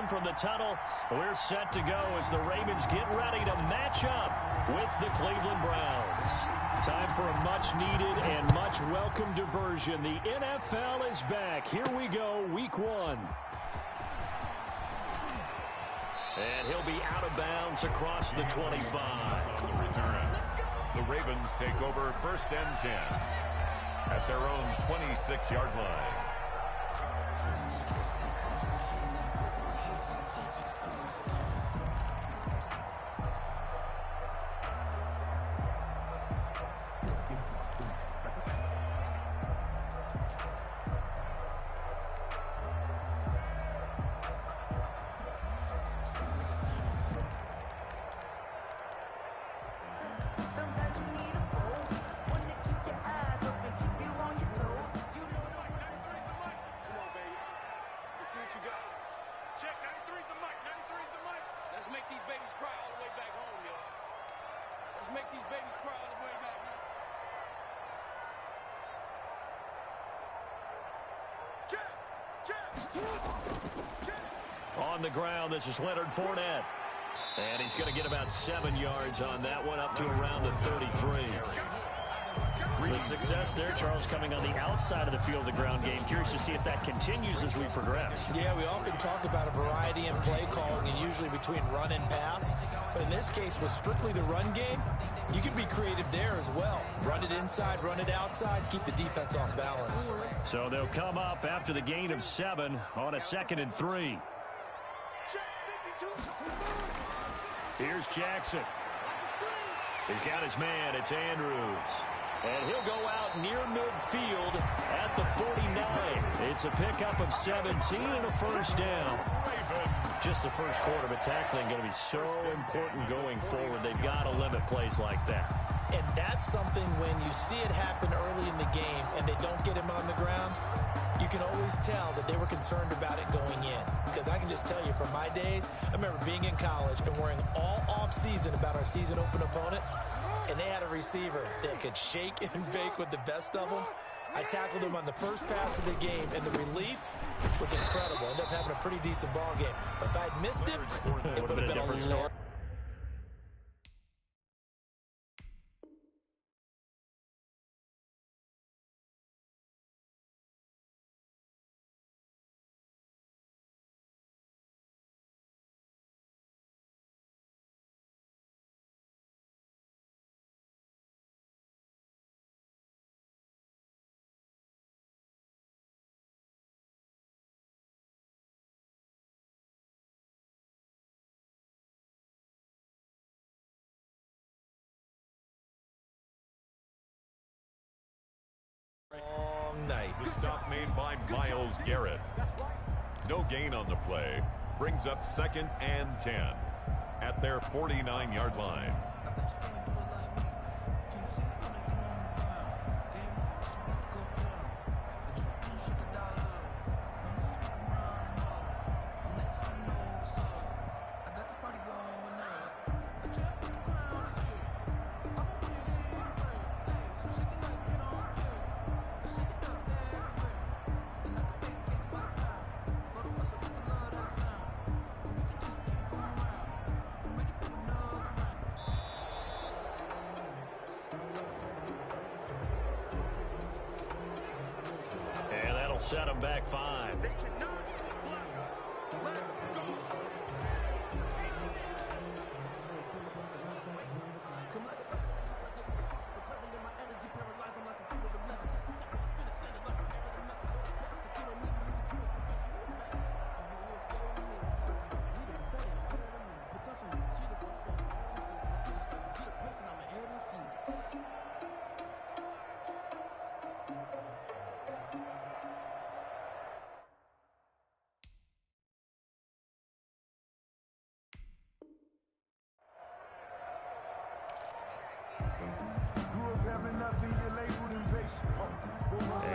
in from the tunnel. We're set to go as the Ravens get ready to match up with the Cleveland Browns. Time for a much-needed and much-welcome diversion. The NFL is back. Here we go, Week 1. And he'll be out of bounds across the 25. On the return, the Ravens take over 1st and 10 at their own 26-yard line. On the ground, this is Leonard Fournette. And he's going to get about 7 yards on that one, up to around the 33. The success there, Charles, coming on the outside of the field of the ground game. Curious to see if that continues as we progress. Yeah, we often talk about a variety in play calling and usually between run and pass. But in this case, with strictly the run game, you can be creative there as well. Run it inside, run it outside, keep the defense off balance. So they'll come up after the gain of 7 on a 2nd and 3. Here's Jackson. He's got his man. It's Andrews. And he'll go out near midfield at the 49. It's a pickup of 17 and a first down. Just the first quarter, but tackling going to be so important going forward. They've got to limit plays like that. And that's something when you see it happen early in the game and they don't get him on the ground, you can always tell that they were concerned about it going in. Because I can just tell you from my days, I remember being in college and worrying all off-season about our season open opponent, and they had a receiver that could shake and bake with the best of them. I tackled him on the first pass of the game, and the relief was incredible. Ended up having a pretty decent ball game. But if I'd missed him, it would have been a different story. Long night. The stop made by Myles Garrett. No gain on the play. Brings up 2nd and 10 at their 49-yard line. Set him back 5.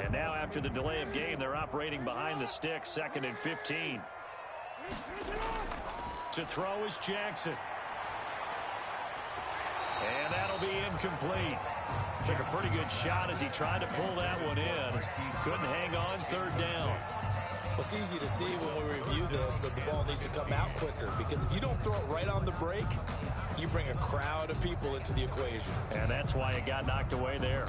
And now after the delay of game, they're operating behind the sticks, 2nd and 15. To throw is Jackson. And that'll be incomplete. Took a pretty good shot as he tried to pull that one in. Couldn't hang on, third down. Well, it's easy to see when we review this that the ball needs to come out quicker, because if you don't throw it right on the break, you bring a crowd of people into the equation. And that's why it got knocked away there.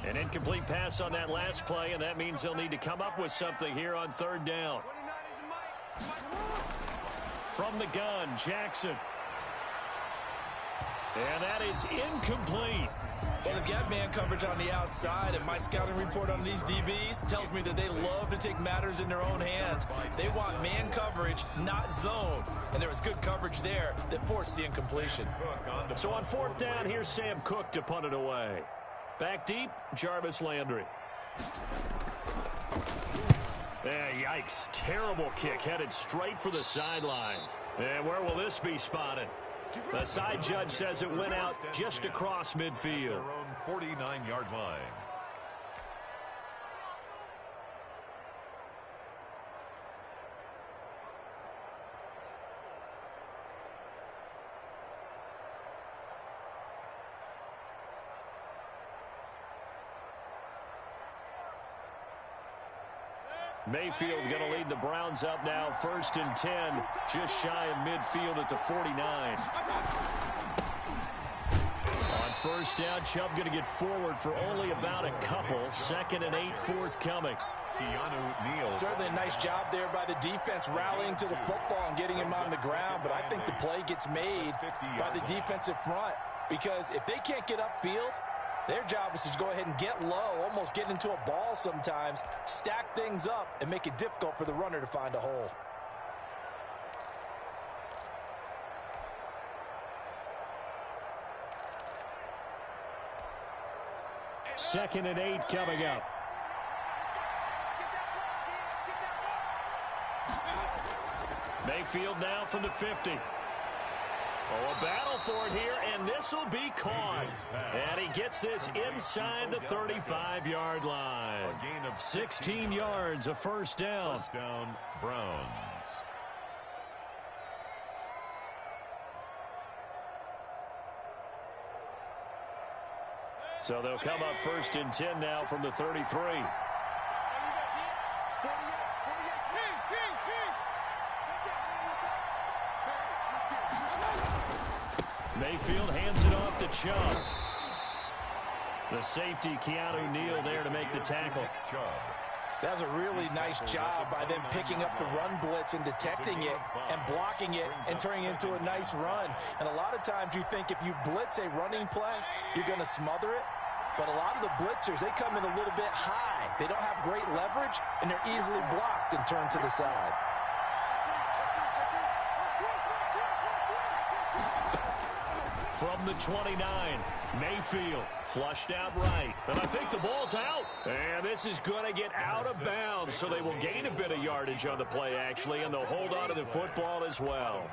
An incomplete pass on that last play, and that means they'll need to come up with something here on third down. From the gun, Jackson. And that is incomplete. Well, they've got man coverage on the outside, and my scouting report on these DBs tells me that they love to take matters in their own hands. They want man coverage, not zone. And there was good coverage there that forced the incompletion. So on fourth down, here's Sam Cook to punt it away. Back deep, Jarvis Landry. Yikes. Terrible kick headed straight for the sidelines. And where will this be spotted? The side judge says it went out just across midfield. Their own 49-yard line. Mayfield going to lead the Browns up now, 1st and 10, just shy of midfield at the 49. On first down, Chubb going to get forward for only about a couple. 2nd and 8 forthcoming. Certainly a nice job there by the defense rallying to the football and getting him on the ground, but I think the play gets made by the defensive front, because if they can't get upfield, their job is to go ahead and get low, almost get into a ball sometimes, stack things up, and make it difficult for the runner to find a hole. Second and 8 coming up. Mayfield now from the 50. Oh, a battle for it here, and this will be caught. And he gets this inside the 35-yard line. 16 yards, a first down. First down, Browns. So they'll come up 1st and 10 now from the 33. Mayfield hands it off to Chubb. The safety, Keanu Neal, there to make the tackle. That was a really nice job by them picking up the run blitz and detecting it and blocking it and turning it into a nice run. And a lot of times you think if you blitz a running play, you're going to smother it. But a lot of the blitzers, they come in a little bit high. They don't have great leverage, and they're easily blocked and turned to the side. From the 29, Mayfield flushed out right. And I think the ball's out. And this is going to get out of bounds, so they will gain a bit of yardage on the play, actually, and they'll hold on to the football as well.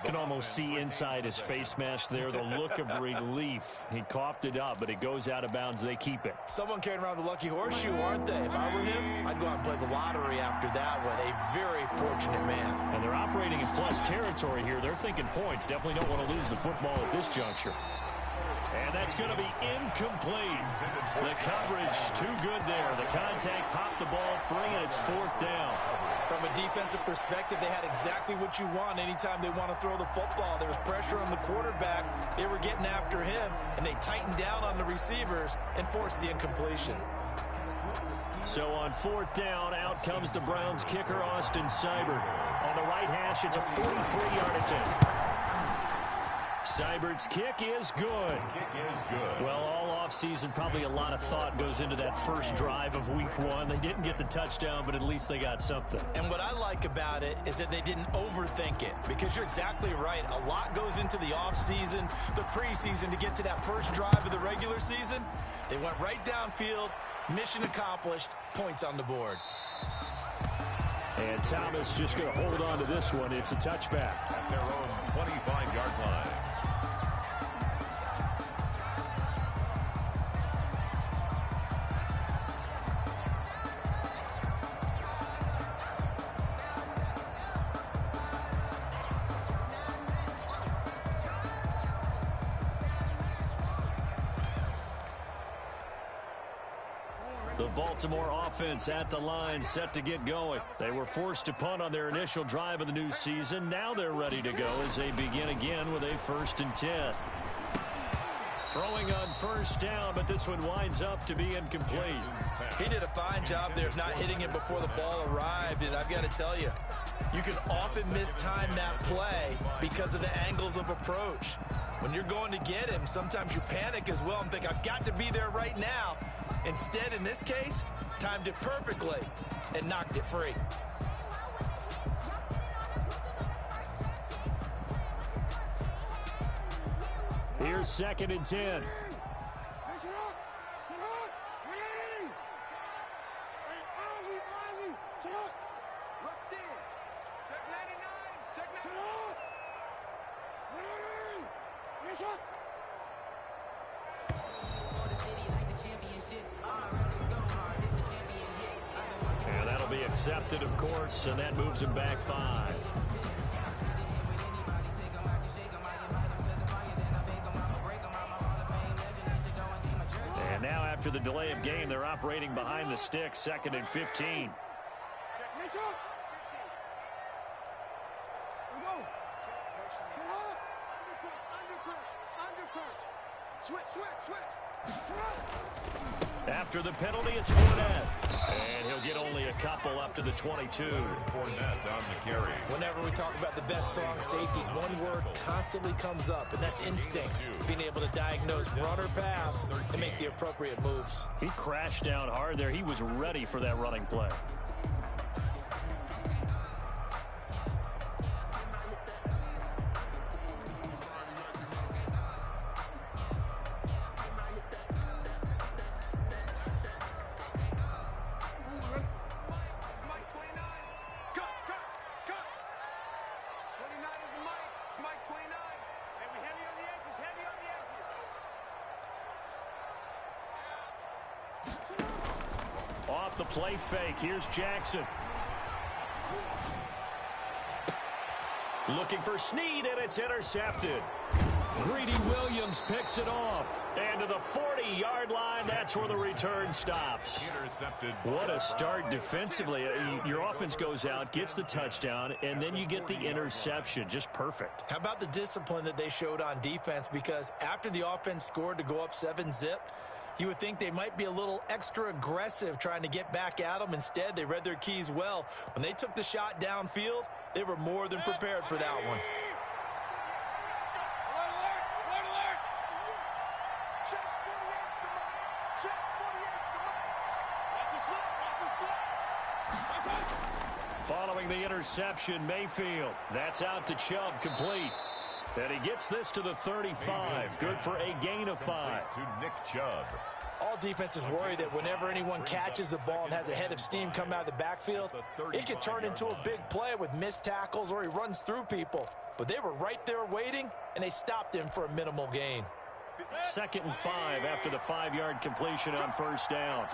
You can almost see inside his face mask there the look of relief. He coughed it up, but it goes out of bounds. They keep it. Someone carrying around the lucky horseshoe, aren't they? If I were him, I'd go out and play the lottery after that one. A very fortunate man. And they're operating in plus territory here. They're thinking points. Definitely don't want to lose the football at this juncture. And that's going to be incomplete. The coverage too good there. The contact popped the ball free, and it's 4th down. From a defensive perspective, they had exactly what you want anytime they want to throw the football. There was pressure on the quarterback. They were getting after him, and they tightened down on the receivers and forced the incompletion. So on 4th down, out comes the Browns kicker, Austin Seibert. On the right hash, it's a 43-yard attempt. Seibert's kick is good. Well, all offseason, probably a lot of thought goes into that first drive of week 1. They didn't get the touchdown, but at least they got something. And what I like about it is that they didn't overthink it, because you're exactly right. A lot goes into the offseason, the preseason to get to that first drive of the regular season. They went right downfield, mission accomplished, points on the board. And Thomas just going to hold on to this one. It's a touchback. At their own 25-yard line. The Baltimore offense at the line, set to get going. They were forced to punt on their initial drive of the new season. Now they're ready to go as they begin again with a 1st and 10. Throwing on 1st down, but this one winds up to be incomplete. He did a fine job there of not hitting it before the ball arrived, and I've got to tell you, you can often mistime that play because of the angles of approach. When you're going to get him, sometimes you panic as well and think, I've got to be there right now. Instead, in this case, timed it perfectly and knocked it free. Here's 2nd and 10. And that'll be accepted, of course, and that moves him back 5. And now after the delay of game, they're operating behind the sticks, 2nd and 15. After the penalty, it's Fournette. And he'll get only a couple up to the 22. Fournette on the carry. Whenever we talk about the best strong safeties, one word constantly comes up, and that's instincts. Being able to diagnose run or pass and make the appropriate moves. He crashed down hard there. He was ready for that running play. Off the play fake, here's Jackson. Looking for Snead, and it's intercepted. Greedy Williams picks it off. And to the 40-yard line, that's where the return stops. Intercepted. What a start defensively. Your offense goes out, gets the touchdown, and then you get the interception. Just perfect. How about the discipline that they showed on defense? Because after the offense scored to go up 7-zip, you would think they might be a little extra aggressive trying to get back at them. Instead, they read their keys well. When they took the shot downfield, they were more than prepared for that one. Following the interception, Mayfield. That's out to Chubb, complete. And he gets this to the 35. Good for a gain of 5. To Nick Chubb. All defenses worry that whenever anyone catches the ball and has a head of steam come out of the backfield, it could turn into a big play with missed tackles or he runs through people. But they were right there waiting, and they stopped him for a minimal gain. 2nd and 5 after the 5-yard completion on 1st down.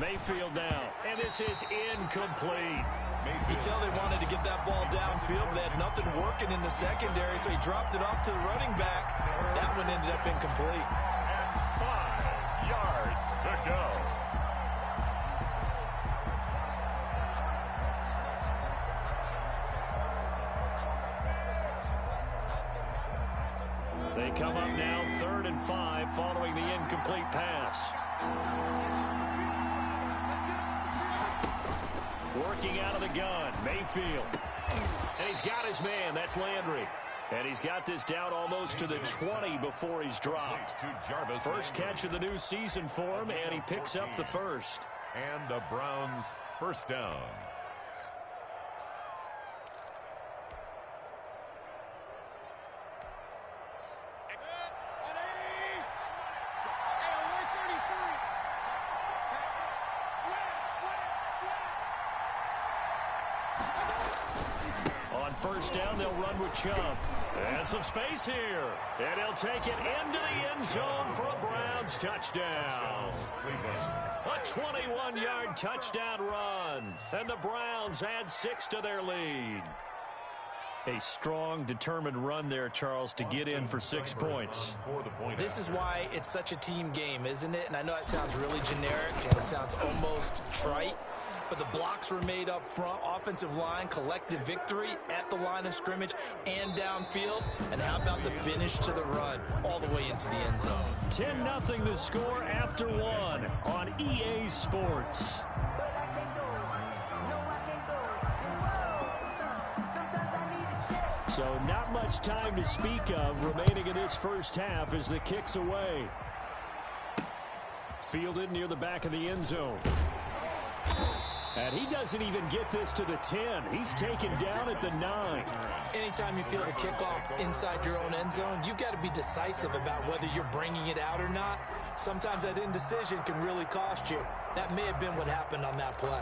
Mayfield now, and this is incomplete. You tell they wanted to get that ball downfield, but they had nothing working in the secondary, so he dropped it off to the running back. That one ended up incomplete. And 5 yards to go. They come up now 3rd and 5 following the incomplete pass. Working out of the gun, Mayfield. And he's got his man, that's Landry. And he's got this down almost to the 20 before he's dropped. First catch of the new season for him, and he picks up the first. And the Browns' first down. First down, they'll run with Chubb. And some space here. And he'll take it into the end zone for a Browns touchdown. A 21-yard touchdown run. And the Browns add 6 to their lead. A strong, determined run there, Charles, to get in for 6 points. This is why it's such a team game, isn't it? And I know it sounds really generic and it sounds almost trite, but the blocks were made up front, offensive line, collective victory at the line of scrimmage and downfield. And how about the finish to the run all the way into the end zone? 10-0 the score after one on EA Sports. So not much time to speak of remaining in this first half as the kick's away. Fielded near the back of the end zone. And he doesn't even get this to the 10. He's taken down at the 9. Anytime you feel the kickoff inside your own end zone, you've got to be decisive about whether you're bringing it out or not. Sometimes that indecision can really cost you. That may have been what happened on that play.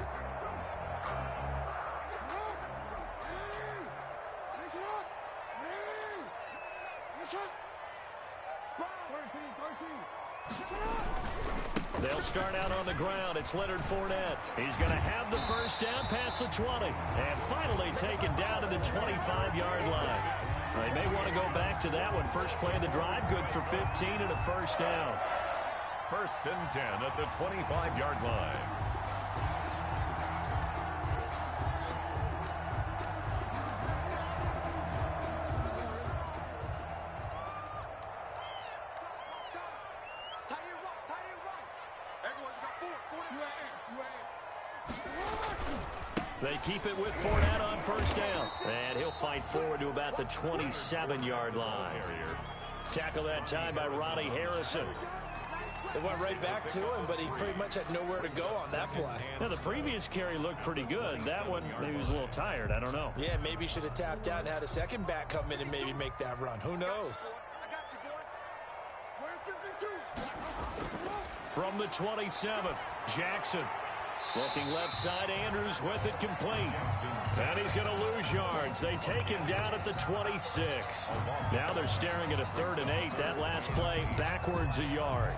They'll start out on the ground. It's Leonard Fournette. He's going to have the first down past the 20. And finally taken down to the 25-yard line. They may want to go back to that one. First play of the drive, good for 15 and a first down. First and 10 at the 25-yard line. They keep it with Fournette on first down. And he'll fight forward to about the 27-yard line. Tackle that time by Ronnie Harrison. It went right back to him, but he pretty much had nowhere to go on that play. Now, the previous carry looked pretty good. That one, maybe he was a little tired. I don't know. Yeah, maybe he should have tapped out and had a second back come in and maybe make that run. Who knows? From the 27th, Jackson. Looking left side, Andrews with it complete. And he's going to lose yards. They take him down at the 26. Now they're staring at a 3rd and 8. That last play, backwards a yard.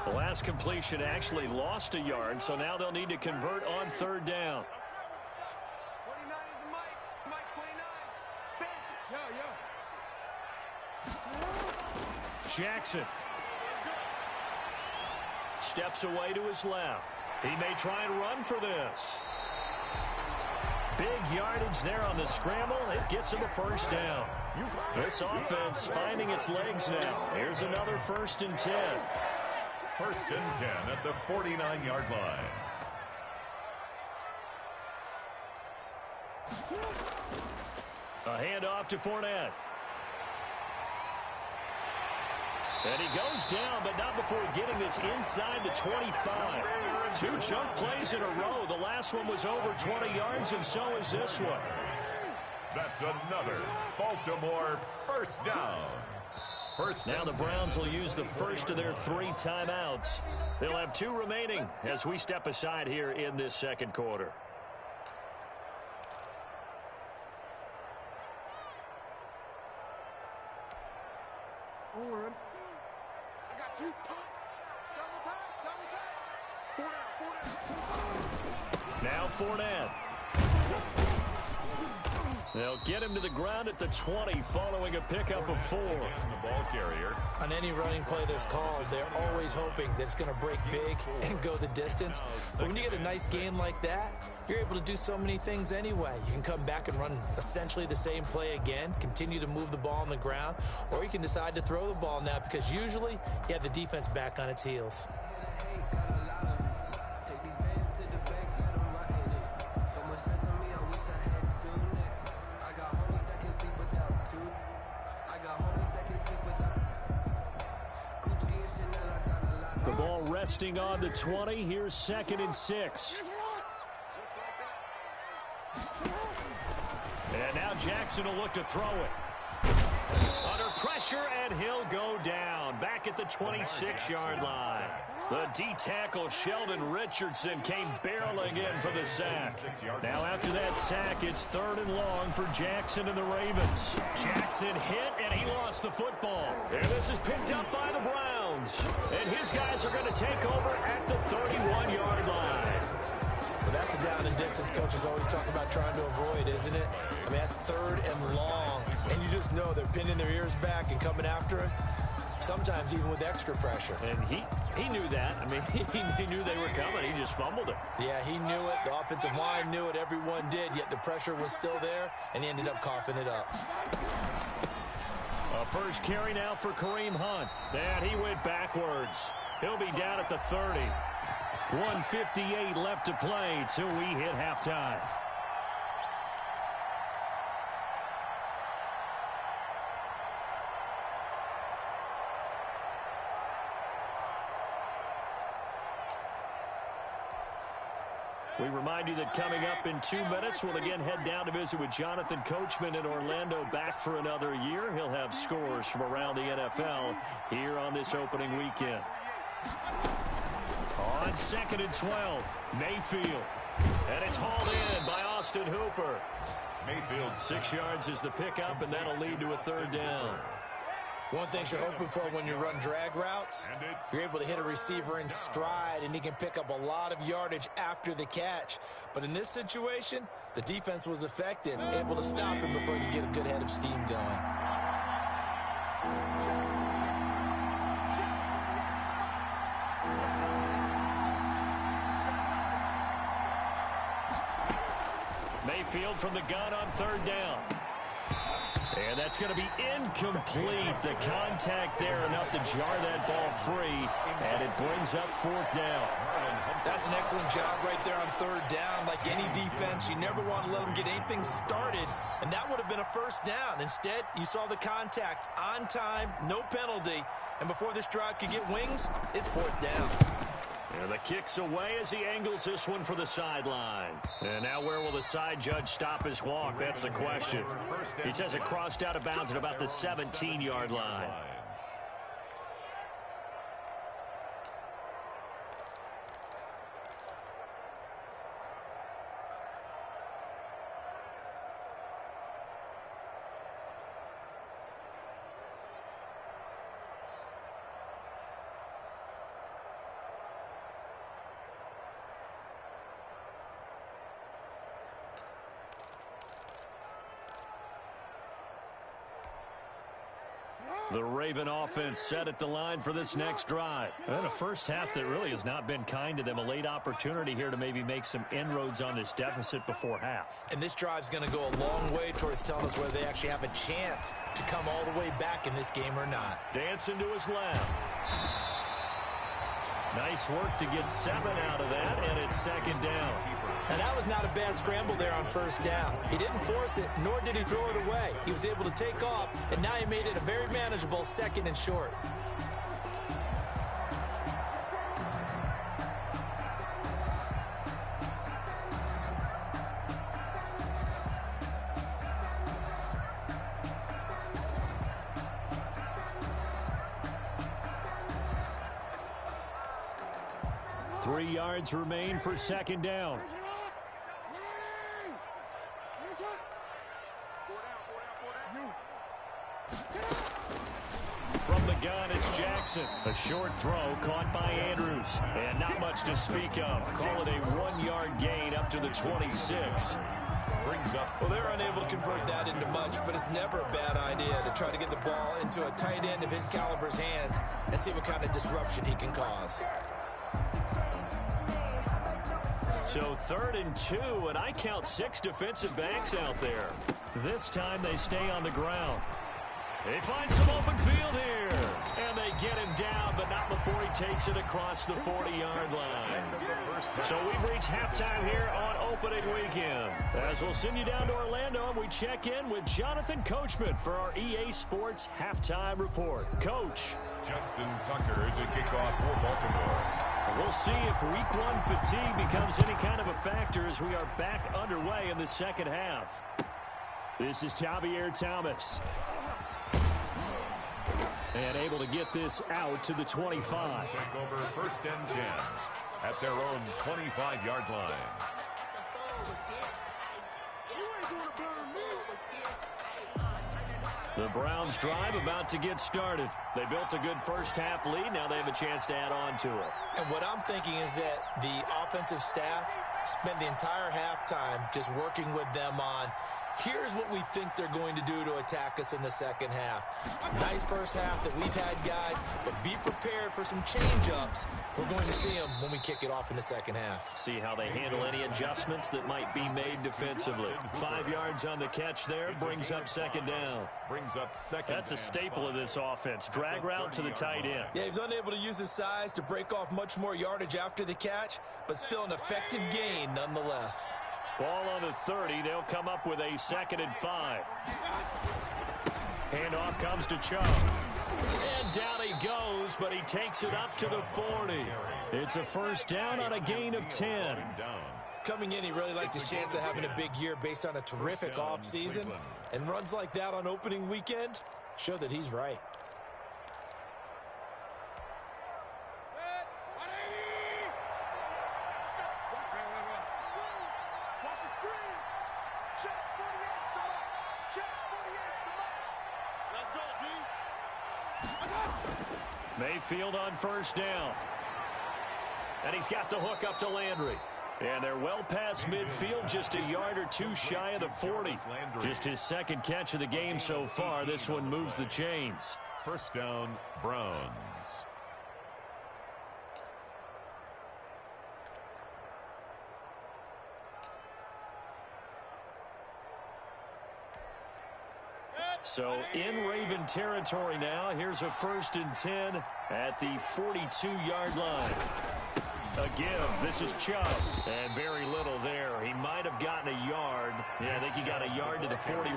The last completion actually lost a yard, so now they'll need to convert on 3rd down. Jackson steps away to his left. He may try and run for this. Big yardage there on the scramble. It gets him a first down. This offense finding its legs now. Here's another 1st and 10. First and 10 at the 49-yard line. A handoff to Fournette. And he goes down, but not before getting this inside the 25. 2 chunk plays in a row. The last one was over 20 yards, and so is this one. That's another Baltimore first down. Now the Browns will use the first of their 3 timeouts. They'll have 2 remaining as we step aside here in this second quarter. Now Fournette. They'll get him to the ground at the 20 following a pickup of 4. The ball carrier. On any running play that's called, they're always hoping that it's going to break big and go the distance. But when you get a nice gain like that, you're able to do so many things anyway. You can come back and run essentially the same play again, continue to move the ball on the ground, or you can decide to throw the ball now because usually you have the defense back on its heels. The ball resting on the 20. Here's 2nd and 6. And now Jackson will look to throw it. Under pressure, and he'll go down. Back at the 26-yard line. The D-tackle, Sheldon Richardson, came barreling in for the sack. Now after that sack, it's 3rd and long for Jackson and the Ravens. Jackson hit, and he lost the football. And this is picked up by the Browns. yards. And his guys are going to take over at the 31-yard line. Well, that's a down and distance coaches always talk about trying to avoid, isn't it? I mean, that's 3rd and long, and you just know they're pinning their ears back and coming after him, sometimes even with extra pressure. And he knew that. I mean, he knew they were coming. He just fumbled it. Yeah, he knew it. The offensive line knew it. Everyone did, yet the pressure was still there, and he ended up coughing it up. A first carry now for Kareem Hunt. And he went backwards. He'll be down at the 30. 1:58 left to play till we hit halftime. We remind you that coming up in 2 minutes, we'll again head down to visit with Jonathan Coachman in Orlando, back for another year. He'll have scores from around the NFL here on this opening weekend. On 2nd and 12, Mayfield. And it's hauled in by Austin Hooper. Mayfield 6 yards is the pickup, and that'll lead to a 3rd down. One thing you're hoping for when you run drag routes, you're able to hit a receiver in stride, and he can pick up a lot of yardage after the catch. But in this situation, the defense was effective, able to stop him before you get a good head of steam going. Mayfield from the gun on 3rd down. And that's going to be incomplete. The contact there enough to jar that ball free, and it brings up 4th down. That's an excellent job right there on 3rd down. Like any defense, you never want to let them get anything started, and that would have been a 1st down. Instead, you saw the contact on time, no penalty, and before this drive could get wings, it's 4th down. And the kick's away as he angles this one for the sideline. And now where will the side judge stop his walk? That's the question. He says it crossed out of bounds at about the 17-yard line. The Raven offense set at the line for this next drive. And a first half that really has not been kind to them. A late opportunity here to maybe make some inroads on this deficit before half. And this drive's going to go a long way towards telling us whether they actually have a chance to come all the way back in this game or not. Dancing to his left. Nice work to get 7 out of that, and it's 2nd down. And that was not a bad scramble there on 1st down. He didn't force it, nor did he throw it away. He was able to take off, and now he made it a very manageable 2nd and short. Three yards remain for 2nd down. From the gun, it's Jackson. A short throw caught by Andrews. And not much to speak of. Call it a 1-yard gain up to the 26. brings up. Well, they're unable to convert that into much, but it's never a bad idea to try to get the ball into a tight end of his caliber's hands and see what kind of disruption he can cause. So 3rd and 2, and I count 6 defensive backs out there. This time they stay on the ground. They find some open field here. And they get him down, but not before he takes it across the 40-yard line. So we've reached halftime here on opening weekend. As we'll send you down to Orlando, and we check in with Jonathan Coachman for our EA Sports Halftime Report. Coach. Justin Tucker to kick off for Baltimore. We'll see if week 1 fatigue becomes any kind of a factor as we are back underway in the second half. This is Javier Thomas. And able to get this out to the 25. Take over 1st and 10 at their own 25-yard line. The Browns drive about to get started. They built a good first-half lead. Now they have a chance to add on to it. And what I'm thinking is that the offensive staff spent the entire halftime just working with them on, here's what we think they're going to do to attack us in the second half. Nice first half that we've had, guys, but be prepared for some change-ups. We're going to see them when we kick it off in the second half. See how they handle any adjustments that might be made defensively. 5 yards on the catch there, brings up second down. That's a staple of this offense. Drag route to the tight end. Yeah, he's unable to use his size to break off much more yardage after the catch, but still an effective gain nonetheless. Ball on the 30. They'll come up with a 2nd and 5. Handoff comes to Chubb. And down he goes, but he takes it up to the 40. It's a first down on a gain of 10. Coming in, he really liked his chance of having a big year based on a terrific offseason. And runs like that on opening weekend show that he's right. Mayfield on first down. And he's got the hook up to Landry. And they're well past midfield, just a yard or two shy of the 40. Just his second catch of the game so far. This one moves the chains. First down, Browns. So in Raven territory now. Here's a 1st and 10 at the 42-yard line. A give. This is Chubb. And very little there. He might have gotten a yard. Yeah, I think he got a yard to the 41.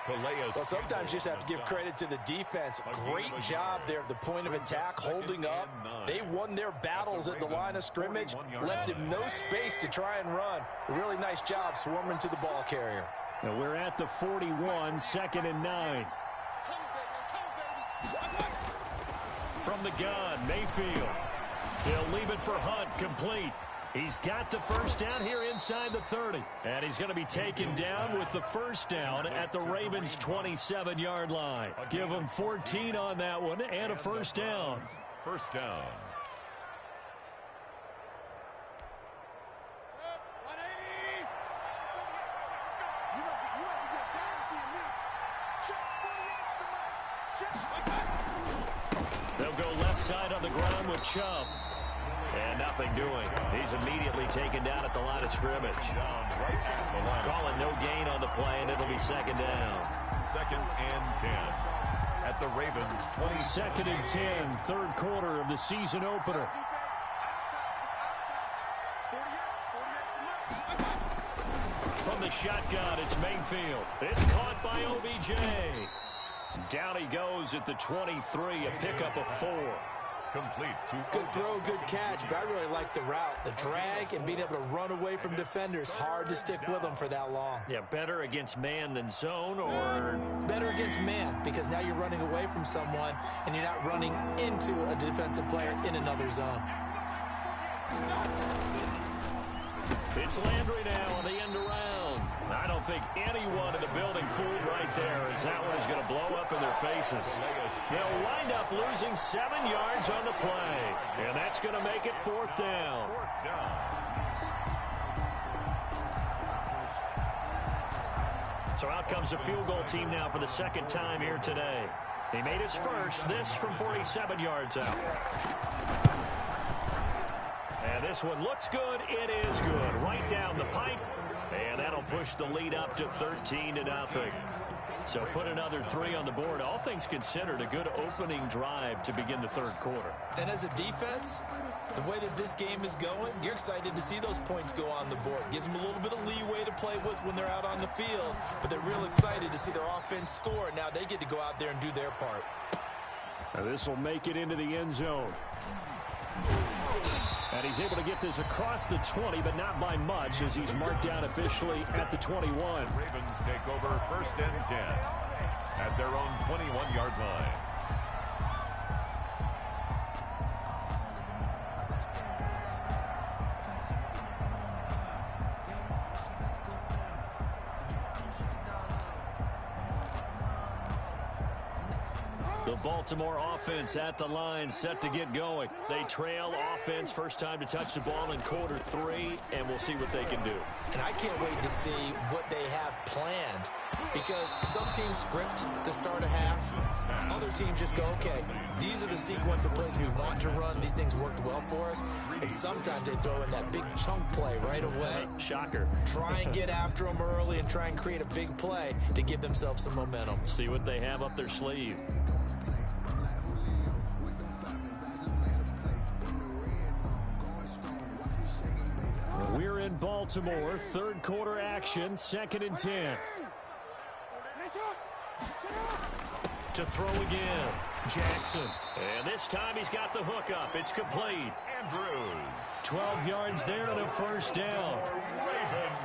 Well, sometimes you just have to give credit to the defense. Great job there at the point of attack, holding up. They won their battles at the line of scrimmage, left him no space to try and run. A really nice job swarming to the ball carrier. Now we're at the 41, 2nd and 9. From the gun, Mayfield. He'll leave it for Hunt, complete. He's got the first down here inside the 30. And he's going to be taken down with the first down at the Ravens' 27-yard line. Give him 14 on that one and a first down. First down. They'll go left side on the ground with Chubb. And nothing doing. He's immediately taken down at the line of scrimmage. Calling no gain on the play, and it'll be 2nd down. 2nd and 10. At the Ravens' 20. 2nd and 10, 3rd quarter of the season opener. From the shotgun, it's Mayfield. It's caught by OBJ. Down he goes at the 23, a pickup of 4. Complete. Good throw, good catch, but I really like the route. The drag and being able to run away from defenders. Hard to stick with them for that long. Yeah, better against man than zone, or? Better against man, because now you're running away from someone and you're not running into a defensive player in another zone. It's Landry now on the end around. I don't think anyone in the building fooled right there, as that one is going to blow up in their faces. They'll wind up losing 7 yards on the play, and that's going to make it 4th down. So out comes the field goal team now for the 2nd time here today. He made his first, this from 47 yards out. And this one looks good. It is good. Right down the pipe. And that'll push the lead up to 13-0. So put another 3 on the board. All things considered, a good opening drive to begin the 3rd quarter. And as a defense, the way that this game is going, you're excited to see those points go on the board. Gives them a little bit of leeway to play with when they're out on the field. But they're real excited to see their offense score. Now they get to go out there and do their part. Now this will make it into the end zone. And he's able to get this across the 20, but not by much, as he's marked down officially at the 21. Ravens take over 1st and 10 at their own 21-yard line. The Baltimore offense at the line, set to get going. They trail offense, first time to touch the ball in quarter 3, and we'll see what they can do. And I can't wait to see what they have planned, because some teams script to start a half. Other teams just go, okay, these are the sequence of plays we want to run. These things worked well for us. And sometimes they throw in that big chunk play right away. Shocker. Try and get after them early and try and create a big play to give themselves some momentum. See what they have up their sleeve. We're in Baltimore, third quarter action, 2nd and 10. To throw again, Jackson. And this time he's got the hook up. It's complete. Andrews. 12 yards there and a first down.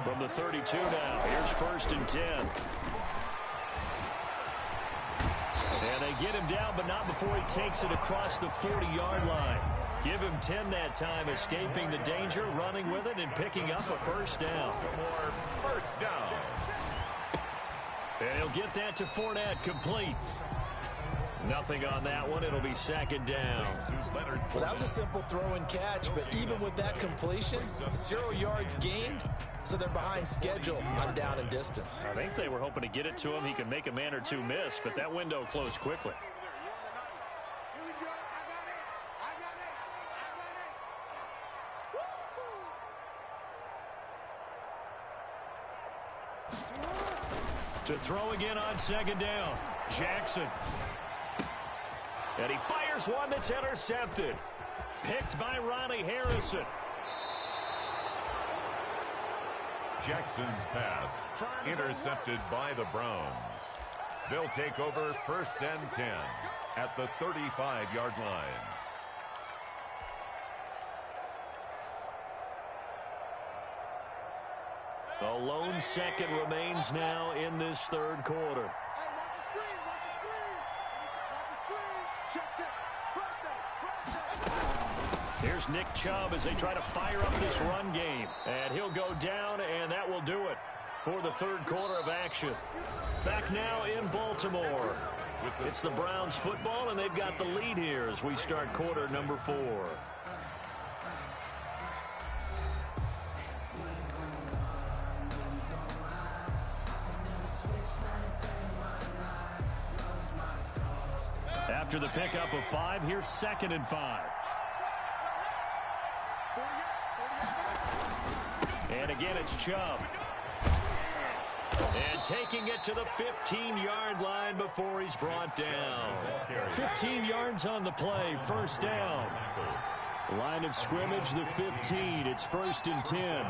From the 32 now. Here's 1st and 10. And they get him down, but not before he takes it across the 40-yard line. Give him 10 that time, escaping the danger, running with it, and picking up a first down. More first down. And he'll get that to Fournette, complete. Nothing on that one. It'll be 2nd down. Well, that was a simple throw and catch, but even with that completion, 0 yards gained, so they're behind schedule on down and distance. I think they were hoping to get it to him. He could make a man or two miss, but that window closed quickly. To throw again on 2nd down, Jackson. And he fires one that's intercepted. Picked by Ronnie Harrison. Jackson's pass intercepted by the Browns. They'll take over 1st and 10 at the 35-yard line. A lone second remains now in this third quarter. Here's Nick Chubb as they try to fire up this run game. And he'll go down, and that will do it for the third quarter of action. Back now in Baltimore. It's the Browns football, and they've got the lead here as we start quarter number 4. After the pickup of 5, here's 2nd and 5. And again, it's Chubb. And taking it to the 15-yard line before he's brought down. 15 yards on the play, first down. Line of scrimmage, the 15. It's 1st and 10.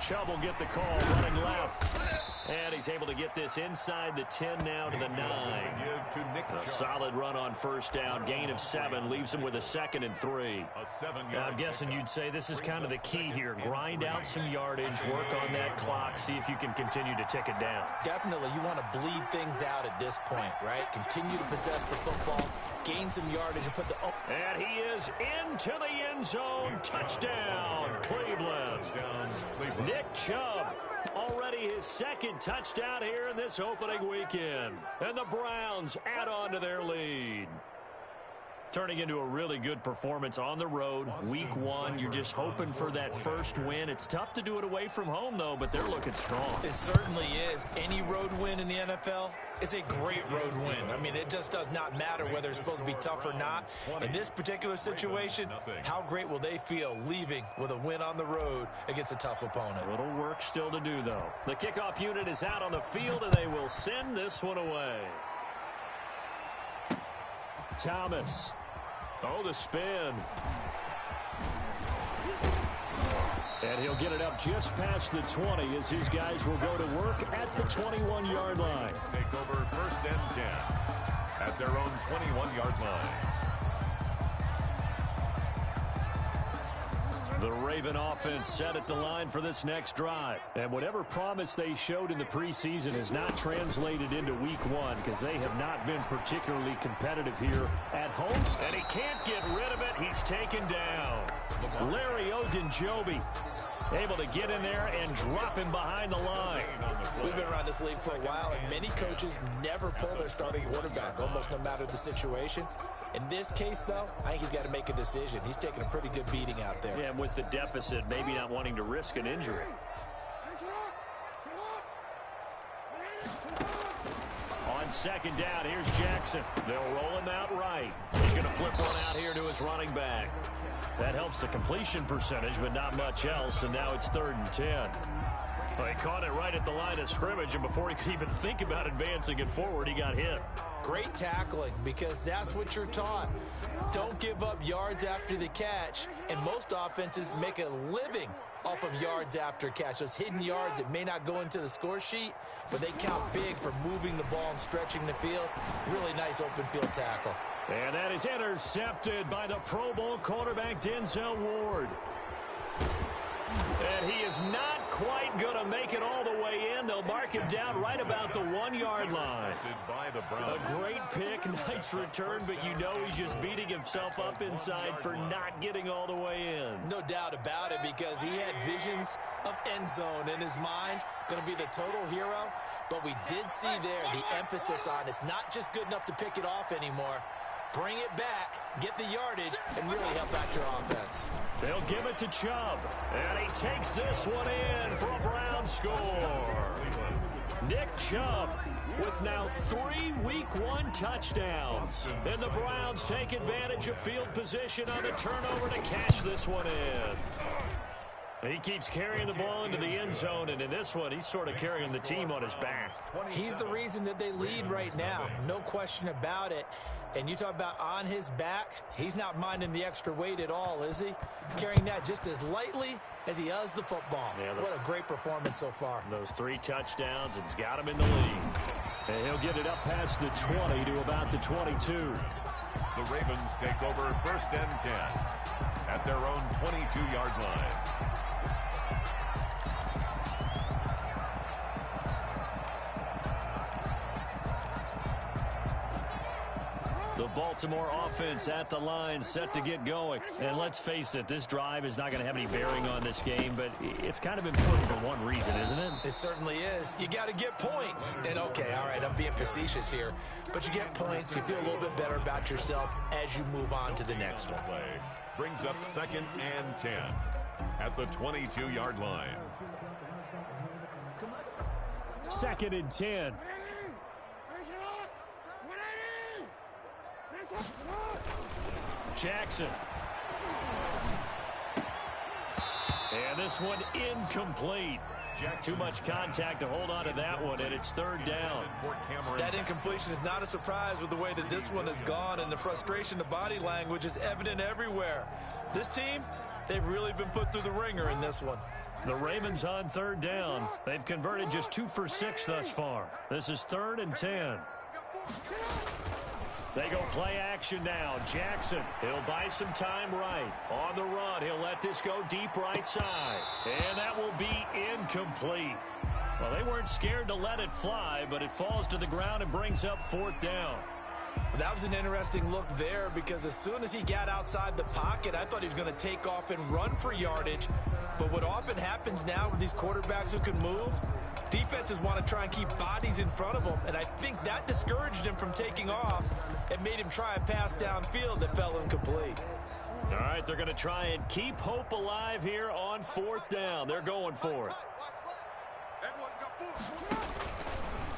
Chubb will get the call, running left. And he's able to get this inside the 10 now to the 9. A solid run on first down. Gain of 7 leaves him with a 2nd and 3. I'm guessing you'd say this is kind of the key here. Grind out some yardage, work on that clock, see if you can continue to tick it down. Definitely, you want to bleed things out at this point, right? Continue to possess the football, gain some yardage, and put the... And he is into the end zone. Touchdown, Cleveland. Nick Chubb. Already his 2nd touchdown here in this opening weekend. And the Browns add on to their lead. Turning into a really good performance on the road. Week 1, you're just hoping for that first win. It's tough to do it away from home, though, but they're looking strong. It certainly is. Any road win in the NFL is a great road win. I mean, it just does not matter whether it's supposed to be tough or not. In this particular situation, how great will they feel leaving with a win on the road against a tough opponent? A little work still to do, though. The kickoff unit is out on the field, and they will send this one away. Thomas. Oh, the spin. And he'll get it up just past the 20 as his guys will go to work at the 21-yard line. Take over 1st and 10 at their own 21-yard line. The Raven offense set at the line for this next drive. And whatever promise they showed in the preseason has not translated into week 1 because they have not been particularly competitive here at home. And he can't get rid of it. He's taken down. Larry Ogunjobi able to get in there and drop him behind the line. We've been around this league for a while, and many coaches never pull their starting quarterback, almost no matter the situation. In this case, though, I think he's got to make a decision. He's taking a pretty good beating out there. Yeah, and with the deficit, maybe not wanting to risk an injury. On second down, here's Jackson. They'll roll him out right. He's going to flip one out here to his running back. That helps the completion percentage, but not much else, and now it's 3rd and 10. Well, he caught it right at the line of scrimmage, and before he could even think about advancing it forward, he got hit. Great tackling, because that's what you're taught. Don't give up yards after the catch, and most offenses make a living off of yards after catch. Those hidden yards that may not go into the score sheet, but they count big for moving the ball and stretching the field. Really nice open field tackle. And that is intercepted by the Pro Bowl quarterback, Denzel Ward. And he is not quite going to make it all the way in. They'll mark him down right about the 1-yard line. A great pick, nice return, but you know he's just beating himself up inside for not getting all the way in. No doubt about it, because he had visions of end zone in his mind. Going to be the total hero. But we did see there the emphasis on it's not just good enough to pick it off anymore. Bring it back, get the yardage, and really help out your offense. They'll give it to Chubb, and he takes this one in for a Brown score. Nick Chubb with now 3 Week 1 touchdowns. And the Browns take advantage of field position on the turnover to cash this one in. He keeps carrying the ball into the end zone, and in this one, he's sort of carrying the team on his back. He's the reason that they lead right now. No question about it. And you talk about on his back, he's not minding the extra weight at all, is he? Carrying that just as lightly as he does the football. Yeah, what a great performance so far. Those 3 touchdowns, and he's got him in the lead. And he'll get it up past the 20 to about the 22. The Ravens take over 1st and 10 at their own 22-yard line. The Baltimore offense at the line, set to get going. And let's face it, this drive is not going to have any bearing on this game, but it's kind of important for one reason, isn't it? It certainly is. You got to get points. And okay, all right, I'm being facetious here, but you get points, you feel a little bit better about yourself as you move on to the next one. Play brings up 2nd and 10 at the 22-yard line. 2nd and 10. Jackson. And this one incomplete. Too much contact to hold on to that one, and it's 3rd down. That incompletion is not a surprise with the way that this one has gone, and the frustration, the body language is evident everywhere. This team, they've really been put through the ringer in this one. The Ravens on 3rd down. They've converted just 2 for 6 thus far. This is 3rd and 10. They go play action now. Jackson, he'll buy some time right. On the run, he'll let this go deep right side. And that will be incomplete. Well, they weren't scared to let it fly, but it falls to the ground and brings up 4th down. That was an interesting look there, because as soon as he got outside the pocket, I thought he was going to take off and run for yardage. But what often happens now with these quarterbacks who can move, defenses want to try and keep bodies in front of them, and I think that discouraged him from taking off and made him try a pass downfield that fell incomplete. All right, they're going to try and keep hope alive here on 4th down. They're going for it.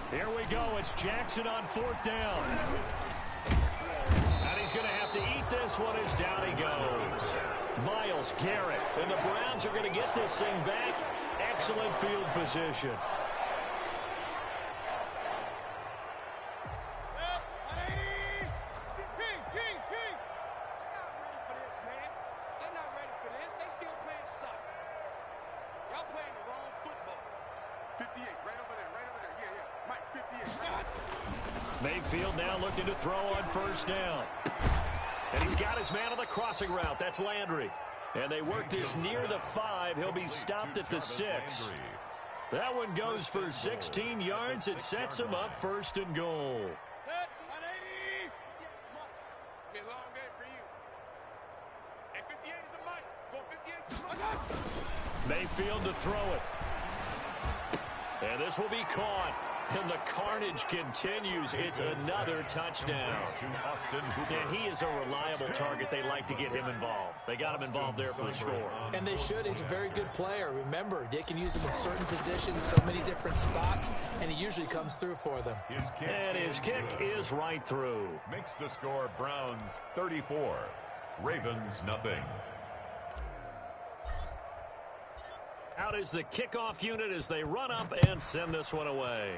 Here we go. It's Jackson on 4th down. And he's going to have to eat this one as down he goes. Myles Garrett. And the Browns are going to get this thing back. Excellent field position. Mayfield now looking to throw on 1st down. And he's got his man on the crossing route. That's Landry. And they work this near the 5. He'll be stopped at the 6. That one goes for 16 yards. It sets him up 1st and goal. Mayfield to throw it. And this will be caught. And the carnage continues. It's another touchdown. And he is a reliable target. They like to get him involved. They got him involved there for the score. And they should. He's a very good player. Remember, they can use him in certain positions, so many different spots, and he usually comes through for them. And his kick is right through. Makes the score Browns 34, Ravens nothing. Out is the kickoff unit as they run up and send this one away.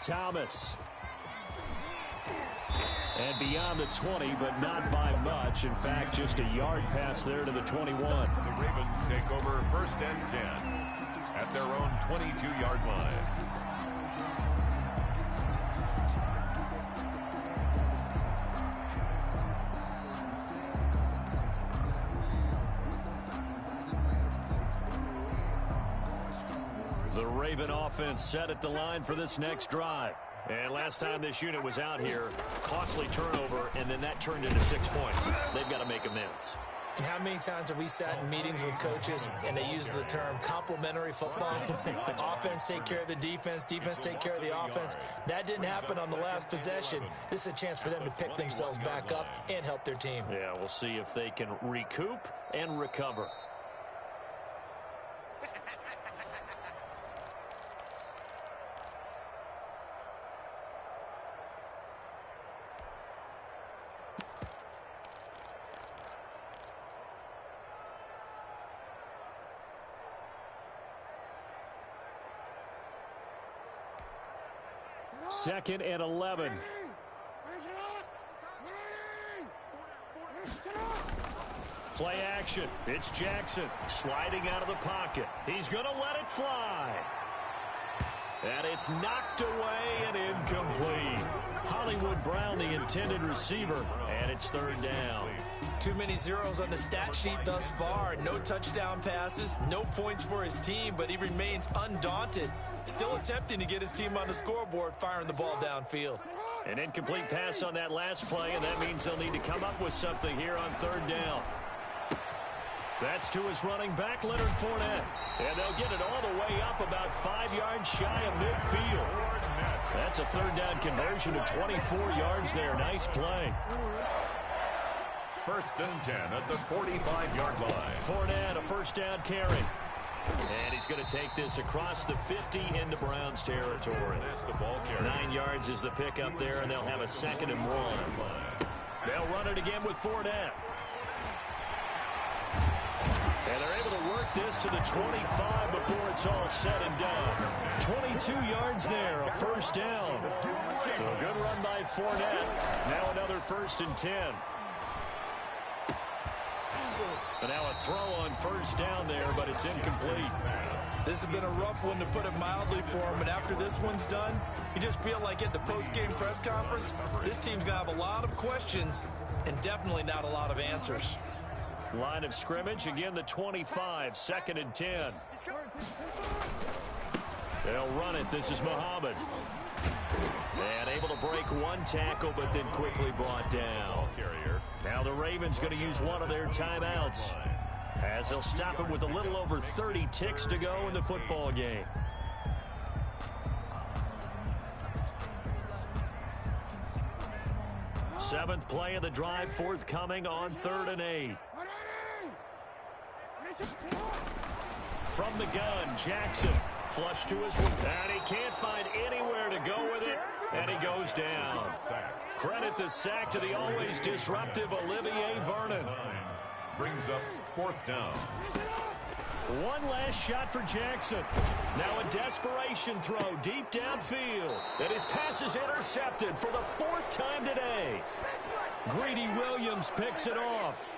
Thomas. And beyond the 20, but not by much. In fact, just a yard pass there to the 21. The Ravens take over 1st and 10 at their own 22-yard line. The Raven offense set at the line for this next drive. And last time this unit was out here, costly turnover, and then that turned into 6 points. They've got to make amends. And how many times have we sat in meetings with coaches and they use the term complementary football? Offense take care of the defense, defense take care of the offense. That didn't happen on the last possession. This is a chance for them to pick themselves back up and help their team. Yeah, we'll see if they can recoup and recover. Second and 11. Play action. It's Jackson sliding out of the pocket. He's going to let it fly. And it's knocked away and incomplete. Hollywood Brown, the intended receiver, and it's 3rd down. Too many zeros on the stat sheet thus far. No touchdown passes, no points for his team, but he remains undaunted. Still attempting to get his team on the scoreboard, firing the ball downfield. An incomplete pass on that last play, and that means they'll need to come up with something here on 3rd down. That's to his running back, Leonard Fournette. And they'll get it all the way up about 5 yards shy of midfield. That's a 3rd down conversion of 24 yards there. Nice play. 1st and 10 at the 45-yard line. Fournette, a 1st down carry. And he's going to take this across the 50 into Browns territory. 9 yards is the pickup there, and they'll have a 2nd and 1. They'll run it again with Fournette. And they're able to work this to the 25 before it's all said and done. 22 yards there, a 1st down. So a good run by Fournette. Now another 1st and 10. But now a throw on 1st down there, but it's incomplete. This has been a rough one, to put it mildly, for him. And after this one's done, you just feel like at the post-game press conference, this team's going to have a lot of questions and definitely not a lot of answers. Line of scrimmage, again the 25, 2nd and 10. They'll run it. This is Muhammad. And able to break one tackle, but then quickly brought down. Now the Ravens going to use one of their timeouts, as they'll stop it with a little over 30 ticks to go in the football game. Seventh play of the drive forthcoming on 3rd and 8. From the gun, Jackson flush to his right, and he can't find anywhere to go with it, and he goes down. Credit the sack to the always disruptive Olivier Vernon. Brings up 4th down. One last shot for Jackson. Now a desperation throw deep downfield. And his pass is intercepted for the 4th time today. Greedy Williams picks it off.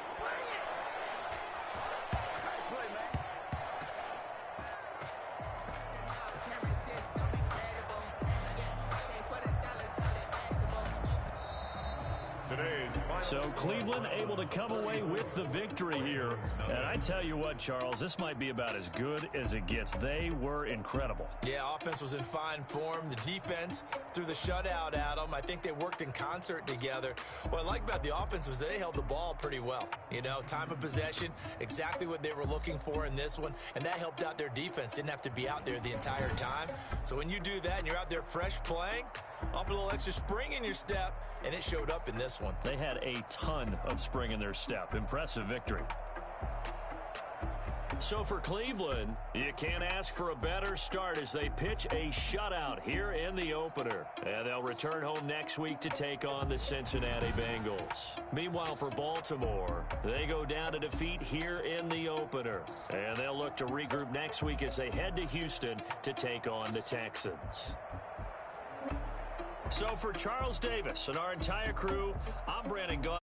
Today's So Cleveland able to come away with the victory here. And I tell you what, Charles, this might be about as good as it gets. They were incredible. Yeah, offense was in fine form. The defense threw the shutout at them. I think they worked in concert together. What I like about the offense was they held the ball pretty well. You know, time of possession, exactly what they were looking for in this one. And that helped out their defense. Didn't have to be out there the entire time. So when you do that and you're out there fresh playing, offer a little extra spring in your step, and it showed up in this one. They had a ton of spring in their step. Impressive victory. So for Cleveland, you can't ask for a better start as they pitch a shutout here in the opener. And they'll return home next week to take on the Cincinnati Bengals. Meanwhile, for Baltimore, they go down to defeat here in the opener. And they'll look to regroup next week as they head to Houston to take on the Texans. So for Charles Davis and our entire crew, I'm Brandon Gaudin.